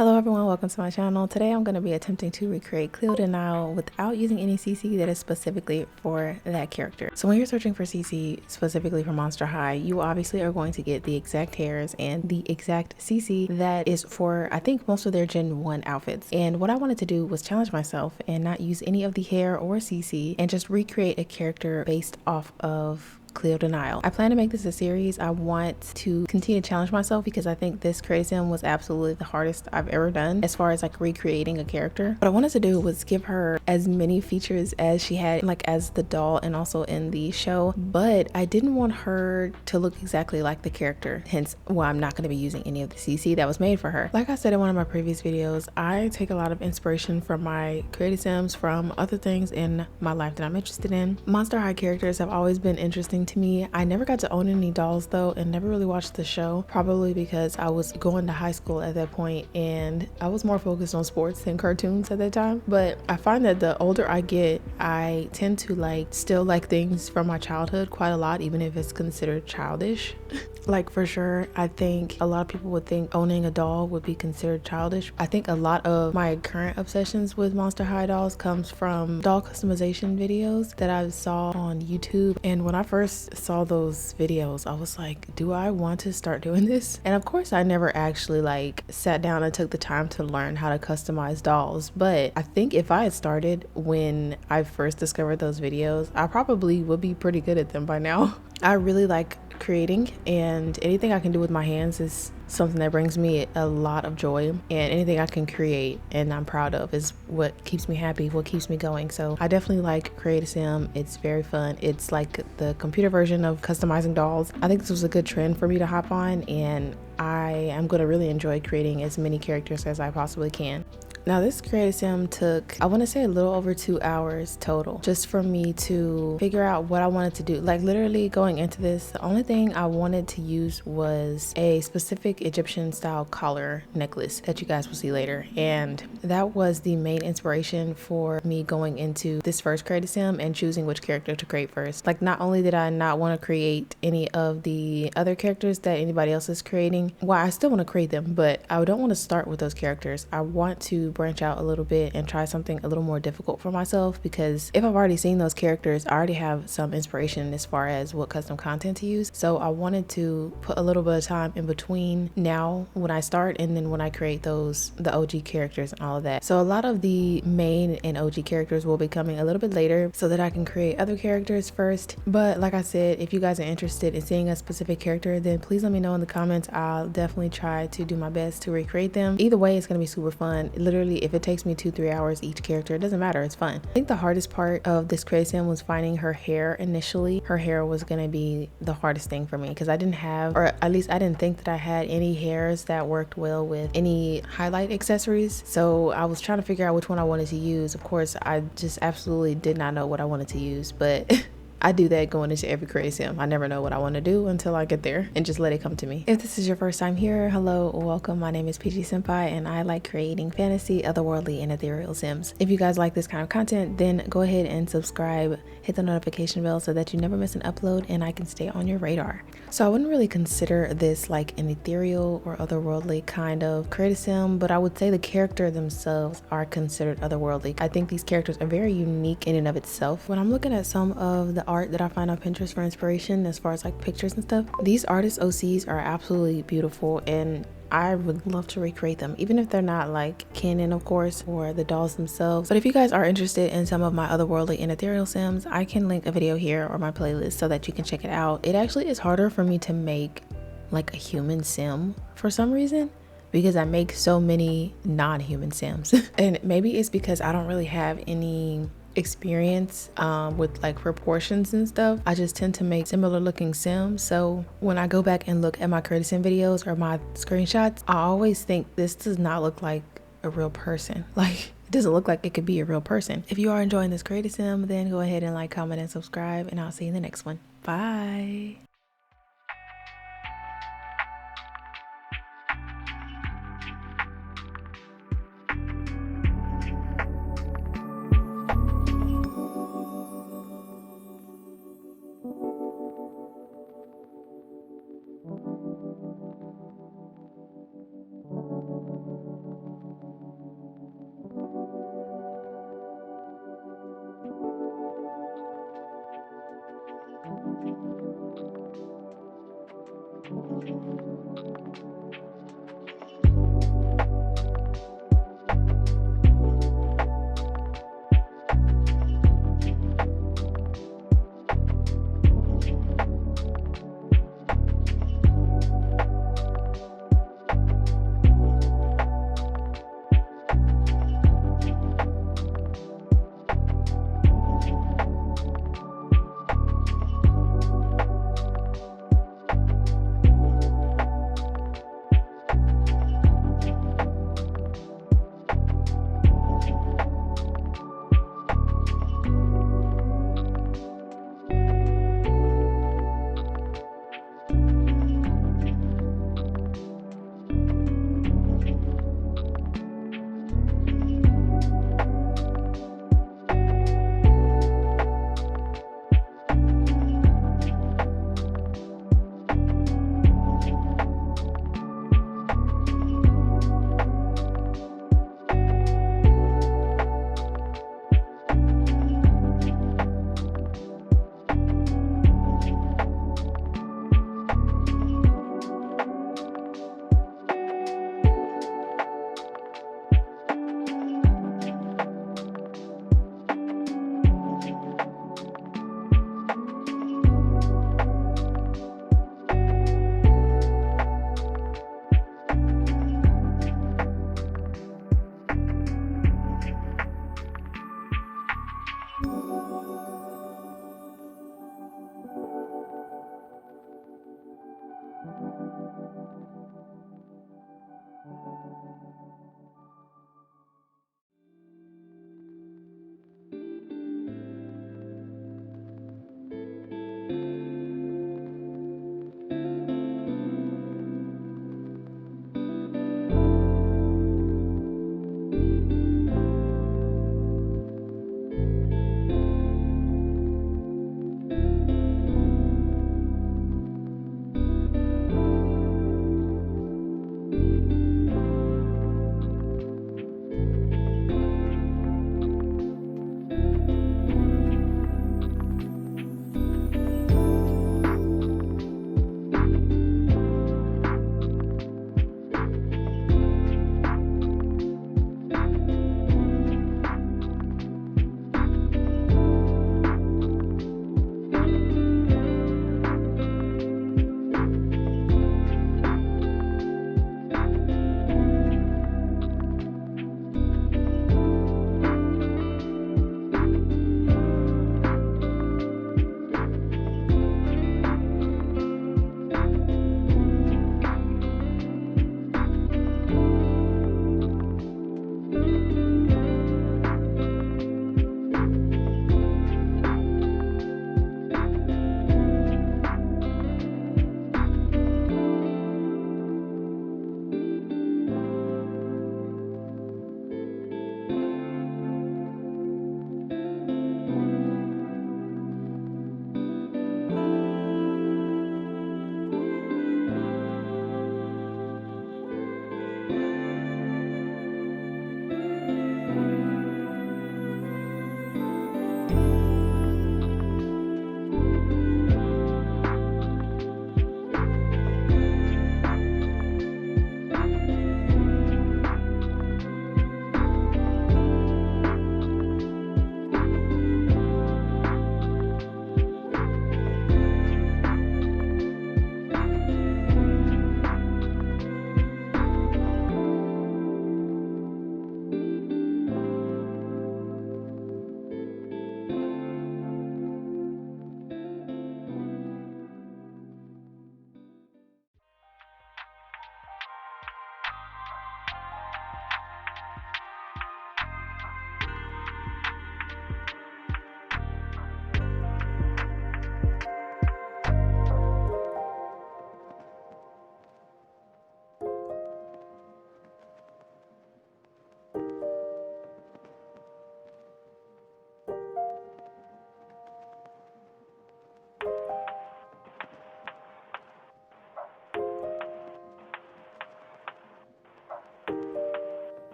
Hello everyone, welcome to my channel. Today I'm going to be attempting to recreate Cleo DeNile without using any CC that is specifically for that character. So when you're searching for CC specifically for Monster High, you obviously are going to get the exact hairs and the exact CC that is for, I think, most of their Gen 1 outfits. And what I wanted to do was challenge myself and not use any of the hair or CC and just recreate a character based off of Cleo DeNile. I plan to make this a series. I want to continue to challenge myself because I think this creative sim was absolutely the hardest I've ever done as far as like recreating a character. What I wanted to do was give her as many features as she had like as the doll and also in the show, but I didn't want her to look exactly like the character, hence why I'm not going to be using any of the CC that was made for her. Like I said in one of my previous videos, I take a lot of inspiration from my creative sims from other things in my life that I'm interested in. Monster High characters have always been interesting to me. I never got to own any dolls though and never really watched the show, probably because I was going to high school at that point and I was more focused on sports than cartoons at that time. But I find that the older I get, I tend to still like things from my childhood quite a lot, even if it's considered childish. Like for sure, I think a lot of people would think owning a doll would be considered childish. I think a lot of my current obsessions with Monster High dolls comes from doll customization videos that I saw on YouTube. And when I first saw those videos, I was like, do I want to start doing this? And of course, I never actually sat down and took the time to learn how to customize dolls. But I think if I had started when I first discovered those videos, I probably would be pretty good at them by now. I really like creating, and anything I can do with my hands is something that brings me a lot of joy, and anything I can create and I'm proud of is what keeps me happy, what keeps me going. So I definitely like Create a Sim. It's very fun. It's like the computer version of customizing dolls. I think this was a good trend for me to hop on, and I am going to really enjoy creating as many characters as I possibly can. Now this creative sim took, I want to say, a little over 2 hours total just for me to figure out what I wanted to do. Like literally going into this, the only thing I wanted to use was a specific Egyptian style collar necklace that you guys will see later. And that was the main inspiration for me going into this first creative sim and choosing which character to create first. Like not only did I not want to create any of the other characters that anybody else is creating, well, I still want to create them, but I don't want to start with those characters. I want to branch out a little bit and try something a little more difficult for myself, because if I've already seen those characters, I already have some inspiration as far as what custom content to use. So I wanted to put a little bit of time in between now when I start and then when I create the OG characters and all of that. So a lot of the main and OG characters will be coming a little bit later so that I can create other characters first. But like I said, if you guys are interested in seeing a specific character, then please let me know in the comments. I'll definitely try to do my best to recreate them. Either way, it's gonna be super fun. Literally, if it takes me 2-3 hours each character, it doesn't matter, it's fun. I think the hardest part of this creative sim was finding her hair initially. Her hair was gonna be the hardest thing for me because I didn't have, or at least I didn't think that I had any hairs that worked well with any highlight accessories. So I was trying to figure out which one I wanted to use. Of course, I just absolutely did not know what I wanted to use, but I do that going into every creative sim. I never know what I want to do until I get there and just let it come to me. If this is your first time here, hello, welcome. My name is PG Senpai and I like creating fantasy, otherworldly, and ethereal sims. If you guys like this kind of content, then go ahead and subscribe, hit the notification bell so that you never miss an upload and I can stay on your radar. So I wouldn't really consider this like an ethereal or otherworldly kind of creative sim, but I would say the character themselves are considered otherworldly. I think these characters are very unique in and of itself. When I'm looking at some of the art that I find on Pinterest for inspiration as far as like pictures and stuff, these artist OCs are absolutely beautiful and I would love to recreate them, even if they're not like canon, of course, or the dolls themselves. But if you guys are interested in some of my otherworldly and ethereal sims, I can link a video here or my playlist so that you can check it out. It actually is harder for me to make like a human sim for some reason, because I make so many non-human sims. And maybe it's because I don't really have any experience with like proportions and stuff. I just tend to make similar looking sims, so when I go back and look at my creative sim videos or my screenshots, I always think this does not look like a real person. Like it doesn't look like it could be a real person. If you are enjoying this creative sim, then go ahead and like, comment, and subscribe, and I'll see you in the next one. Bye.